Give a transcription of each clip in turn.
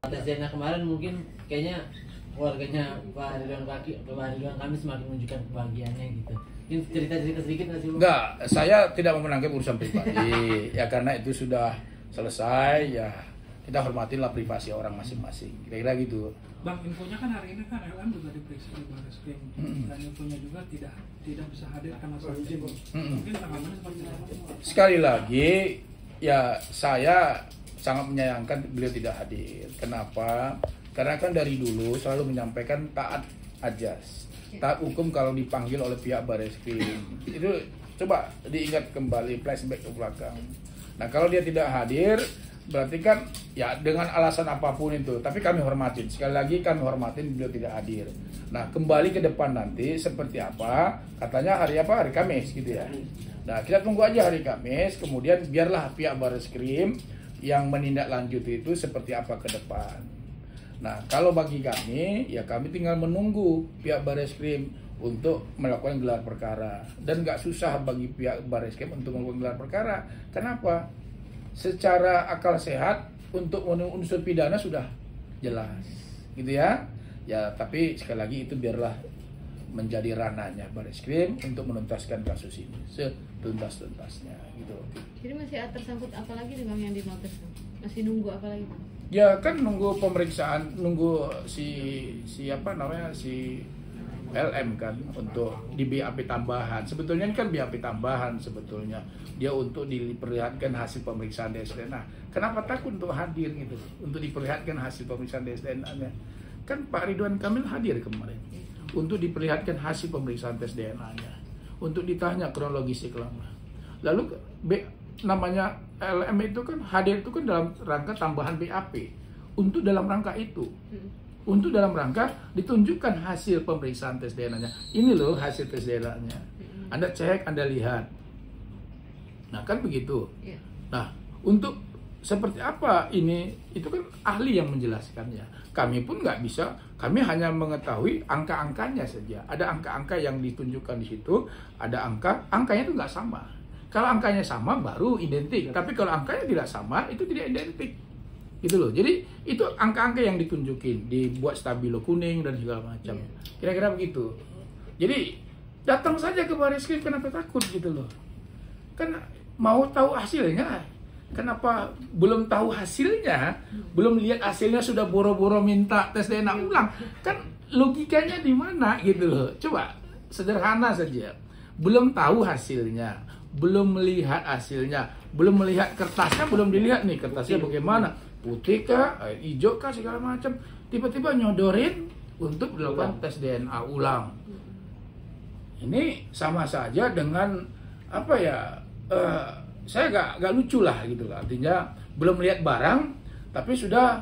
tes DNA kemarin mungkin kayaknya keluarganya Pak Ridwan Kamil semakin menunjukkan kebahagiaannya gitu. Mungkin cerita-cerita sedikit nggak sih? Enggak, saya tidak mau menangkap urusan pribadi. Ya karena itu sudah selesai, ya kita hormatilah privasi orang masing-masing. Kira-kira gitu. Bang, infonya kan hari ini kan LM juga diperiksa di Barreskrim dan infonya juga tidak bisa hadir karena sakit. Mungkin tanggapannya seperti apa? Sekali lagi, ya saya sangat menyayangkan beliau tidak hadir. Kenapa? Karena kan dari dulu selalu menyampaikan taat ajas, taat hukum kalau dipanggil oleh pihak Barreskrim. Itu coba diingat kembali, flashback ke belakang. Nah kalau dia tidak hadir, berarti kan ya dengan alasan apapun itu, tapi kami hormatin. Sekali lagi kami hormatin beliau tidak hadir. Nah kembali ke depan nanti seperti apa, katanya hari apa, hari Kamis gitu ya. Nah kita tunggu aja hari Kamis, kemudian biarlah pihak Barreskrim yang menindaklanjuti itu seperti apa ke depan. Nah kalau bagi kami, ya kami tinggal menunggu pihak Barreskrim untuk melakukan gelar perkara. Dan nggak susah bagi pihak Barreskrim untuk melakukan gelar perkara. Kenapa? Secara akal sehat untuk unsur pidana sudah jelas, gitu ya. Ya, tapi sekali lagi itu biarlah menjadi ranahnya Barreskrim untuk menuntaskan kasus ini setuntas-tuntasnya, gitu. Jadi masih tersangkut apa lagi nih Bang yang dinotis? Masih nunggu apa lagi Bang? Ya kan nunggu pemeriksaan, nunggu si LM kan untuk di BAP tambahan. Sebetulnya ini kan BAP tambahan sebetulnya. Dia untuk diperlihatkan hasil pemeriksaan DNA. Kenapa takut untuk hadir gitu? Untuk diperlihatkan hasil pemeriksaan DNA-nya. Kan Pak Ridwan Kamil hadir kemarin untuk diperlihatkan hasil pemeriksaan tes DNA-nya. Untuk ditanya kronologisnya kelama. Lalu namanya LM itu kan hadir itu kan dalam rangka tambahan BAP. Untuk dalam rangka itu. Untuk dalam rangka ditunjukkan hasil pemeriksaan tes DNA-nya. Ini loh hasil tes DNA-nya. Anda cek, Anda lihat. Nah kan begitu. Nah untuk seperti apa ini, itu kan ahli yang menjelaskannya. Kami pun nggak bisa, kami hanya mengetahui angka-angkanya saja. Ada angka-angka yang ditunjukkan di situ, ada angkanya itu nggak sama. Kalau angkanya sama baru identik. Tapi kalau angkanya tidak sama, itu tidak identik. Gitu loh. Jadi itu angka-angka yang ditunjukin, dibuat stabilo kuning dan segala macam. Kira-kira begitu. Jadi datang saja ke Barreskrim, kenapa takut gitu loh. Kan mau tahu hasilnya. Kenapa belum tahu hasilnya, belum lihat hasilnya sudah boro-boro minta tes DNA ulang? Kan logikanya di mana gitu loh. Coba sederhana saja. Belum tahu hasilnya, belum melihat hasilnya, belum melihat kertasnya, belum dilihat nih kertasnya bagaimana. Putih kah, hijau kah, segala macam, tiba-tiba nyodorin untuk dilakukan tes DNA ulang. Ini sama saja dengan apa ya? Saya gak lucu lah gitu lah. Artinya belum lihat barang, tapi sudah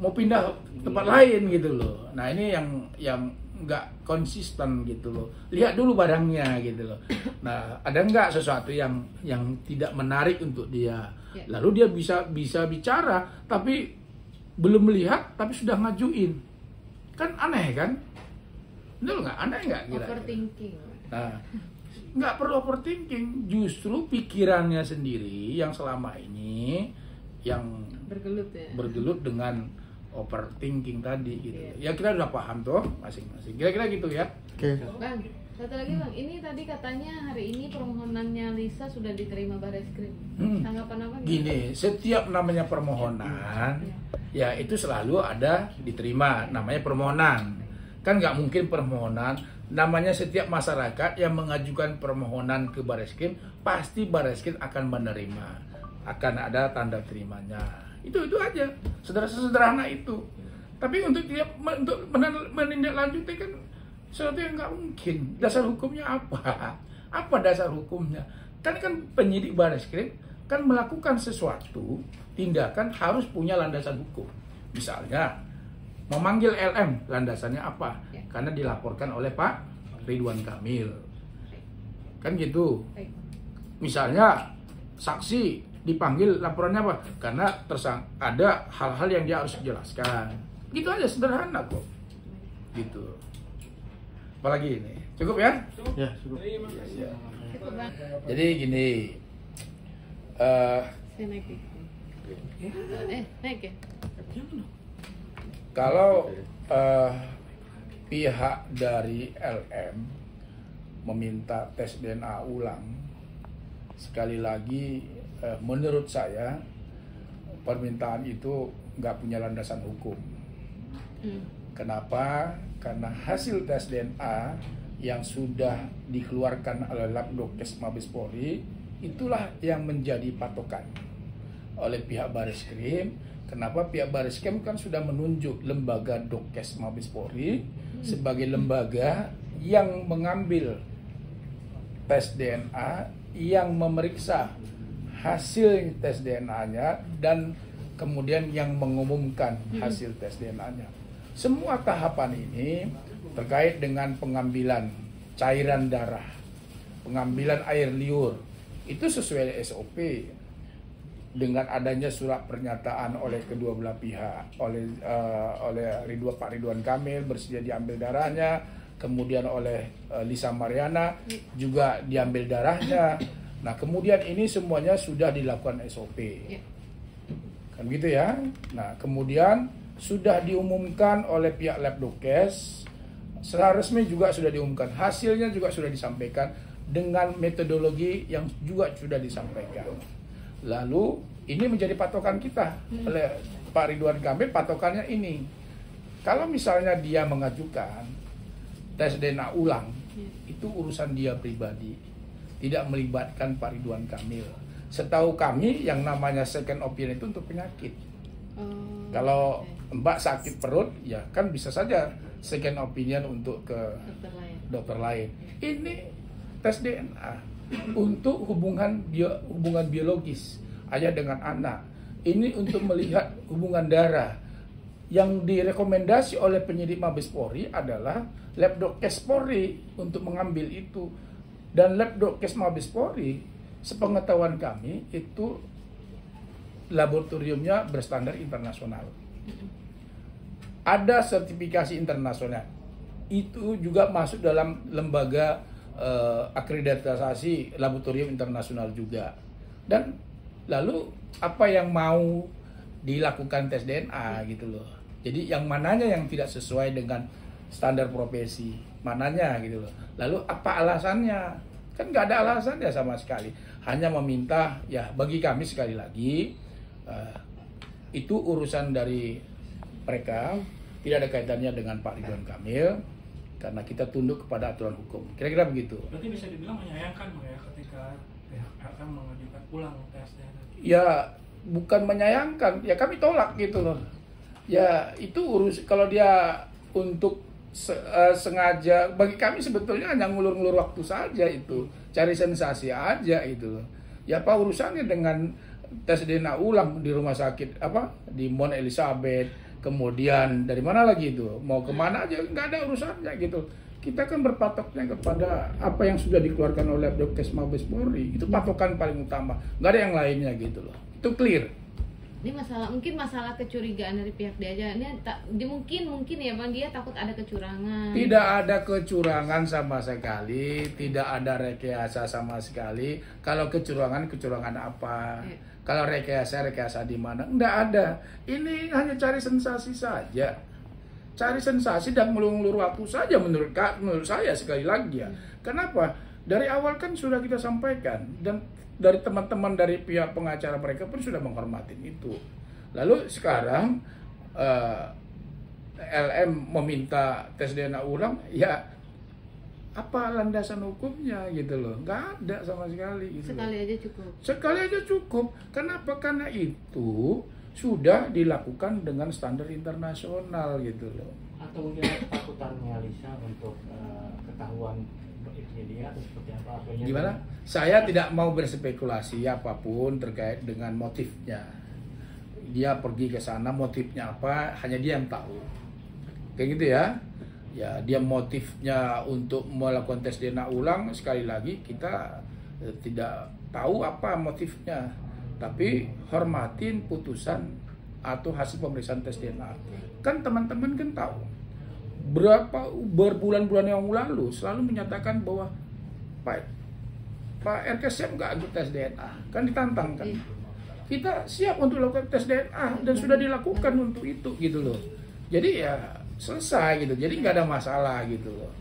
mau pindah tempat lain gitu loh. Nah ini yang nggak konsisten gitu loh. Lihat dulu barangnya gitu loh. Nah ada nggak sesuatu yang tidak menarik untuk dia? Lalu dia bisa bicara, tapi belum melihat, tapi sudah ngajuin. Kan aneh kan? Betul nggak? Aneh nggak kira? Overthinking. Nah, nggak perlu overthinking. Justru pikirannya sendiri yang selama ini yang bergelut dengan overthinking tadi gitu. Ya kita udah paham tuh masing-masing. Kira-kira gitu ya. Oke. Bang, satu lagi Bang, ini tadi katanya hari ini permohonannya Lisa sudah diterima Barreskrim. Tanggapan apa? Gini, setiap namanya permohonan, ya itu selalu ada diterima. Namanya permohonan. Kan nggak mungkin permohonan. Namanya setiap masyarakat yang mengajukan permohonan ke Barreskrim, pasti Barreskrim akan menerima. Akan ada tanda terimanya. Itu aja, sederhana itu. Tapi untuk menindaklanjuti kan sesuatu yang nggak mungkin. Dasar hukumnya apa? Apa dasar hukumnya? Kan penyidik Barreskrim kan melakukan sesuatu tindakan harus punya landasan hukum. Misalnya memanggil LM, landasannya apa? Karena dilaporkan oleh Pak Ridwan Kamil. Kan gitu. Misalnya saksi dipanggil, laporannya apa? Karena ada hal-hal yang dia harus jelaskan. Gitu aja, sederhana kok. Gitu. Apalagi ini? Cukup ya? Ya, cukup. Ya. Cukup Bang. Jadi gini. Saya naik ya? Naik ya? Kalau pihak dari LM meminta tes DNA ulang, sekali lagi menurut saya permintaan itu nggak punya landasan hukum. Kenapa? Karena hasil tes DNA yang sudah dikeluarkan oleh Labdokes Mabes Polri itulah yang menjadi patokan oleh pihak Bareskrim. Kenapa? Pihak Bareskrim kan sudah menunjuk lembaga Dokes Mabes Polri sebagai lembaga yang mengambil tes DNA, yang memeriksa hasil tes DNA-nya dan kemudian yang mengumumkan hasil tes DNA-nya. Semua tahapan ini terkait dengan pengambilan cairan darah, pengambilan air liur, itu sesuai SOP dengan adanya surat pernyataan oleh kedua belah pihak, oleh Pak Ridwan Kamil bersedia diambil darahnya, kemudian oleh Lisa Mariana juga diambil darahnya. Nah, kemudian ini semuanya sudah dilakukan SOP. Kan gitu ya. Nah, kemudian sudah diumumkan oleh pihak Labdokes, secara resmi juga sudah diumumkan, hasilnya juga sudah disampaikan dengan metodologi yang juga sudah disampaikan. Lalu ini menjadi patokan kita oleh Pak Ridwan Kamil. Patokannya ini, kalau misalnya dia mengajukan tes DNA ulang, itu urusan dia pribadi, tidak melibatkan Pak Ridwan Kamil. Setahu kami yang namanya second opinion itu untuk penyakit. Kalau Mbak sakit perut, ya kan bisa saja second opinion untuk ke dokter lain. Ini tes DNA untuk hubungan biologis ayah dengan anak. Ini untuk melihat hubungan darah. Yang direkomendasi oleh penyidik Mabes Polri adalah Labdokes Polri untuk mengambil itu. Dan Labdokes Mabes Polri, sepengetahuan kami, itu laboratoriumnya berstandar internasional. Ada sertifikasi internasional. Itu juga masuk dalam lembaga akreditasi laboratorium internasional juga. Dan lalu apa yang mau dilakukan tes DNA gitu loh. Jadi yang mananya yang tidak sesuai dengan standar profesi, mananya gitu loh. Lalu apa alasannya? Kan nggak ada alasannya sama sekali. Hanya meminta, ya bagi kami sekali lagi, itu urusan dari mereka, tidak ada kaitannya dengan Pak Ridwan Kamil, karena kita tunduk kepada aturan hukum. Kira-kira begitu. Berarti bisa dibilang menyayangkan ya ketika pihak LM mengajukan ulang tes DNA. Ya bukan menyayangkan, ya kami tolak gitu loh. Ya itu kalau dia untuk sengaja, bagi kami sebetulnya hanya ngulur-ngulur waktu saja itu, cari sensasi aja itu. Ya apa urusannya dengan tes DNA ulang di rumah sakit di Mount Elizabeth, kemudian dari mana lagi itu, mau kemana aja, nggak ada urusannya gitu. Kita kan berpatoknya kepada apa yang sudah dikeluarkan oleh Labdokes Mabes Polri, itu patokan paling utama, nggak ada yang lainnya gitu loh. Itu clear. Ini mungkin masalah kecurigaan dari pihak dia aja. Ini mungkin ya Bang, dia takut ada kecurangan. Tidak ada kecurangan sama sekali, tidak ada rekayasa sama sekali. Kalau kecurangan apa? Kalau rekayasa di mana? Enggak ada. Ini hanya cari sensasi saja. Cari sensasi dan melulur waktu saja menurut saya sekali lagi ya. Kenapa? Dari awal kan sudah kita sampaikan dan dari teman-teman dari pihak pengacara mereka pun sudah menghormati itu. Lalu sekarang LM meminta tes DNA ulang, ya apa landasan hukumnya gitu loh? Nggak ada sama sekali. Gitu sekali aja cukup. Sekali aja cukup. Kenapa? Karena itu sudah dilakukan dengan standar internasional gitu loh. Atau mungkin ketakutannya Lisa untuk ketahuan itu dia atau seperti apa? Gimana? Saya tidak mau berspekulasi apapun terkait dengan motifnya. Dia pergi ke sana, motifnya apa? Hanya dia yang tahu. Kayak gitu ya. Ya, dia motifnya untuk melakukan tes DNA ulang, sekali lagi kita tidak tahu apa motifnya. Tapi hormatin putusan atau hasil pemeriksaan tes DNA. Kan teman-teman kan tahu. Berbulan-bulan yang lalu selalu menyatakan bahwa Pak RK siap nggak untuk tes DNA? Kan ditantang kan. Kita siap untuk lakukan tes DNA dan sudah dilakukan untuk itu gitu loh. Jadi ya selesai gitu. Jadi nggak ada masalah gitu loh.